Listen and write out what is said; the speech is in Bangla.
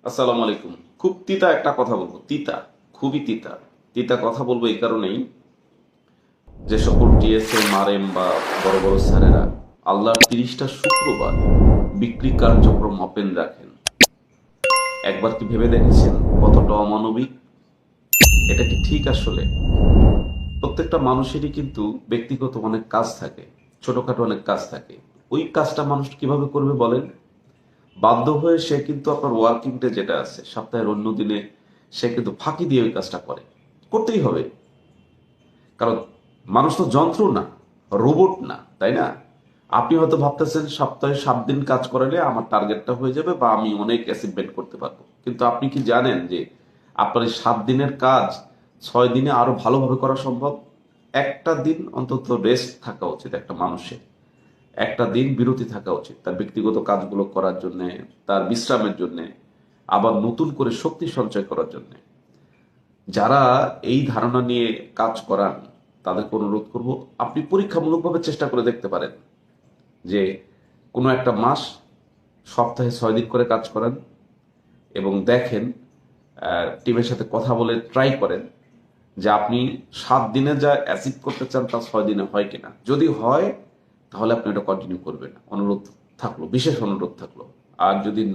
আসসালামু আলাইকুম। খুব তিতা একটা কথা বলবো, তিতা, খুবই তিতা। তিতা কথা বলবো এই কারণেই, যে সকল টিএসএ মারেম বা বড় বড় স্যারেরা আল্লাহর 30টা শুক্রবার বিক্রি কার্যক্রম ওপেন রাখেন। একবার কি ভেবে দেখেছেন কতটা অমানবিক? এটা কি ঠিক? আসলে প্রত্যেকটা মানুষেরই কিন্তু ব্যক্তিগত অনেক কাজ থাকে, ছোটখাটো অনেক কাজ থাকে। ওই কাজটা মানুষ কিভাবে করবে বলেন? বাধ্য হয়ে সে কিন্তু আপনার ওয়ার্কিং ডে যেটা আছে, সপ্তাহের অন্য দিনে সে কিন্তু ফাঁকি দিয়ে ওই কাজটা করে, করতেই হবে। কারণ মানুষ তো যন্ত্র না, রোবট না, তাই না? আপনি হয়তো ভাবতেছেন সপ্তাহে 7 দিন কাজ করালে আমার টার্গেটটা হয়ে যাবে বা আমি অনেক অ্যাচিভমেন্ট করতে পারবো, কিন্তু আপনি কি জানেন যে আপনার এই 7 দিনের কাজ 6 দিনে আরো ভালোভাবে করা সম্ভব? একটা দিন অন্তত রেস্ট থাকা উচিত একটা মানুষের, একটা দিন বিরতি থাকা উচিত তার ব্যক্তিগত কাজগুলো করার জন্য, তার বিশ্রামের জন্য, আবার নতুন করে শক্তি সঞ্চয় করার জন্য। যারা এই ধারণা নিয়ে কাজ করান তাদেরকে অনুরোধ করব, আপনি পরীক্ষামূলকভাবে চেষ্টা করে দেখতে পারেন যে কোনো একটা মাস সপ্তাহে 6 দিন করে কাজ করেন এবং দেখেন, টিমের সাথে কথা বলে ট্রাই করেন যে আপনি 7 দিনে যা অ্যাচিভ করতে চান তা 6 দিনে হয় কিনা। যদি হয় তাহলে আপনি এটা কন্টিনিউ করবেন। অনুরোধ থাকলো, বিশেষ অনুরোধ থাকলো। আর যদি না